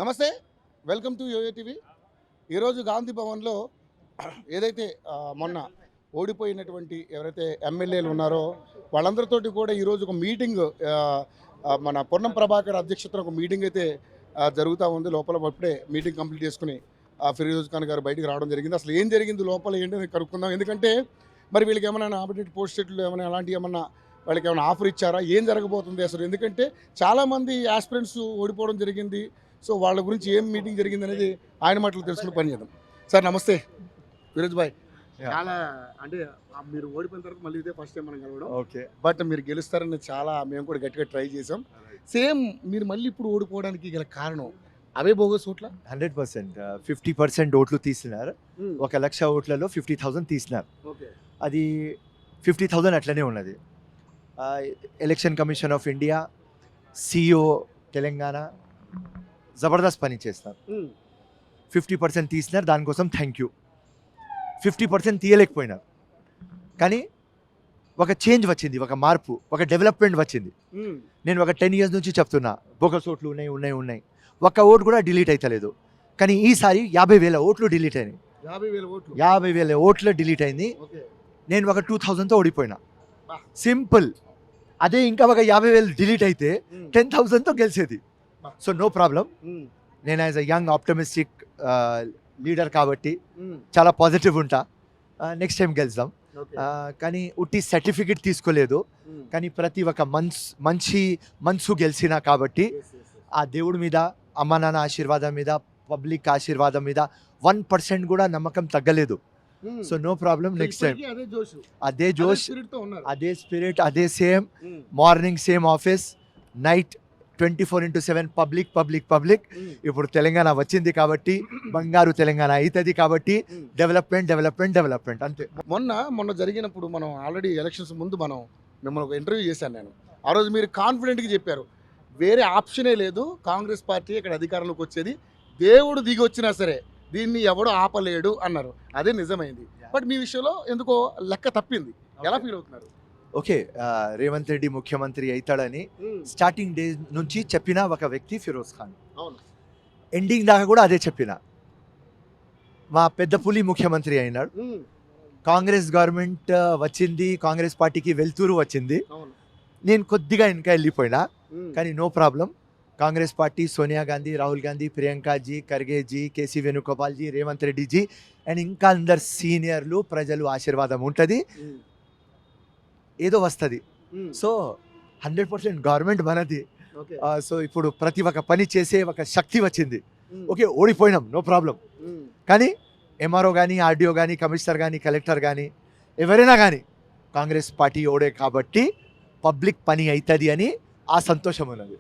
నమస్తే, welcome to yo-yo TV. ఈరోజు గాంధీ భవన్లో ఏదైతే మొన్న ఓడిపోయినటువంటి ఎవరైతే ఎమ్మెల్యేలు ఉన్నారో వాళ్ళందరితోటి కూడా ఈరోజు ఒక మీటింగ్ మన పొన్నం ప్రభాకర్ అధ్యక్షతన ఒక మీటింగ్ అయితే జరుగుతూ ఉంది. లోపల ఇప్పుడే మీటింగ్ కంప్లీట్ చేసుకుని ఫిరోజ్ ఖాన్ గారు బయటికి రావడం జరిగింది. అసలు ఏం జరిగింది లోపల ఏంటని కనుక్కుందాం. ఎందుకంటే మరి వీళ్ళకి ఏమైనా ఆపరేటివ్ పోస్టెట్లు ఏమైనా అలాంటివి ఏమన్నా వాళ్ళకి ఏమైనా ఆఫర్ ఇచ్చారా, ఏం జరగబోతుంది అసలు? ఎందుకంటే చాలామంది ఆస్పిరెంట్స్ ఓడిపోవడం జరిగింది. సో వాళ్ళ గురించి ఏం మీటింగ్ జరిగింది అనేది ఆయన మాటలు తెలుసుకుని పని చేద్దాం. సార్ నమస్తే ఫిరోజ్ భాయ్. చాలా అంటే మీరు ఓడిపోయిన తర్వాత మళ్ళీ ఇదే ఫస్ట్ టైం మనం కలవడం. ఓకే, బట్ మీరు గెలుస్తారని చాలా మేము కూడా గట్టిగా ట్రై చేసాం. సేమ్ మీరు మళ్ళీ ఇప్పుడు ఓడిపోవడానికి గల కారణం అవే బోగస్ ఓట్ల 100%. 50% ఓట్లు తీసినారు. 1,00,000 ఓట్లలో 50,000 తీసినారు. ఓకే, అది 50,000 అట్లనే ఉన్నది. Election commission of India, CEO Telangana Jabardasth పని చేస్తారు. 50% తీసినారు, దానికోసం థ్యాంక్ యూ. 50% తీయలేకపోయినారు, కానీ ఒక చేంజ్ వచ్చింది, ఒక మార్పు, ఒక డెవలప్మెంట్ వచ్చింది. నేను ఒక 10 years నుంచి చెప్తున్నా బోగస్ ఓట్లు ఉన్నాయి. ఒక్క ఓటు కూడా డిలీట్ అవుతలేదు. కానీ ఈసారి 50,000 ఓట్లు డిలీట్ అయినాయి. 50,000 ఓట్లు డిలీట్ అయింది. నేను ఒక 2,000తో ఓడిపోయినా. సింపుల్. అదే ఇంకా ఒక 50,000 డిలీట్ అయితే 10,000తో గెలిచేది. So no problem. నేను as a young optimistic leader కాబట్టి చాలా పాజిటివ్ ఉంటా. నెక్స్ట్ టైం గెలుద్దాం. కానీ ఉట్టి సర్టిఫికెట్ తీసుకోలేదు, కానీ ప్రతి ఒక్క మనసు గెలిచినా కాబట్టి ఆ దేవుడి మీద, అమ్మ నాన్న ఆశీర్వాదం మీద, పబ్లిక్ ఆశీర్వాదం మీద 1% కూడా నమ్మకం తగ్గలేదు. So no problem. Next time అదే జోష్, అదే స్పిరిట్, అదే same. Morning same office, night 24/7 public. ఇప్పుడు తెలంగాణ వచ్చింది కాబట్టి బంగారు తెలంగాణ అవుతుంది కాబట్టి డెవలప్మెంట్ అంతే. మొన్న జరిగినప్పుడు మనం ఆల్రెడీ ఎలక్షన్స్ ముందు మనం మిమ్మల్ని ఒక ఇంటర్వ్యూ చేశాను నేను. ఆ రోజు మీరు కాన్ఫిడెంట్గా చెప్పారు, వేరే ఆప్షనే లేదు, కాంగ్రెస్ పార్టీ ఇక్కడ అధికారంలోకి వచ్చేది, దేవుడు దిగి వచ్చినా సరే దీన్ని ఎవడో ఆపలేడు అన్నారు. అదే నిజమైంది. బట్ మీ విషయంలో ఎందుకో లెక్క తప్పింది. ఎలా ఫీల్ అవుతున్నారు? ఓకే, రేవంత్ రెడ్డి ముఖ్యమంత్రి అవుతాడని స్టార్టింగ్ డే నుంచి చెప్పిన ఒక వ్యక్తి ఫిరోజ్ ఖాన్. అవును, ఎండింగ్ దాకా కూడా అదే చెప్పిన. మా పెద్ద పులి ముఖ్యమంత్రి అయినాడు. కాంగ్రెస్ గవర్నమెంట్ వచ్చింది, కాంగ్రెస్ పార్టీకి వెళ్తూరు వచ్చింది. నేను కొద్దిగా ఇంకా వెళ్ళిపోయినా, కానీ no problem. Congress party, Sonia Gandhi, Rahul Gandhi, Priyanka ji, Kharge ji, KC Venugopal ji, Revanth Reddy ji and ఇంకా అందరు సీనియర్లు, ప్రజలు ఆశీర్వాదం ఉంటుంది, ఏదో వస్తుంది. సో 100% గవర్నమెంట్ మనది. సో ఇప్పుడు ప్రతి ఒక్క పని చేసే ఒక శక్తి వచ్చింది. ఓకే, ఓడిపోయినాం, నో ప్రాబ్లం. కానీ ఎంఆర్ఓ కానీ, ఆర్డీఓ కానీ, కమిషనర్ కానీ, కలెక్టర్ కానీ, ఎవరైనా కానీ కాంగ్రెస్ పార్టీ ఓడే కాబట్టి పబ్లిక్ పని అవుతుంది అని ఆ సంతోషం ఉన్నది.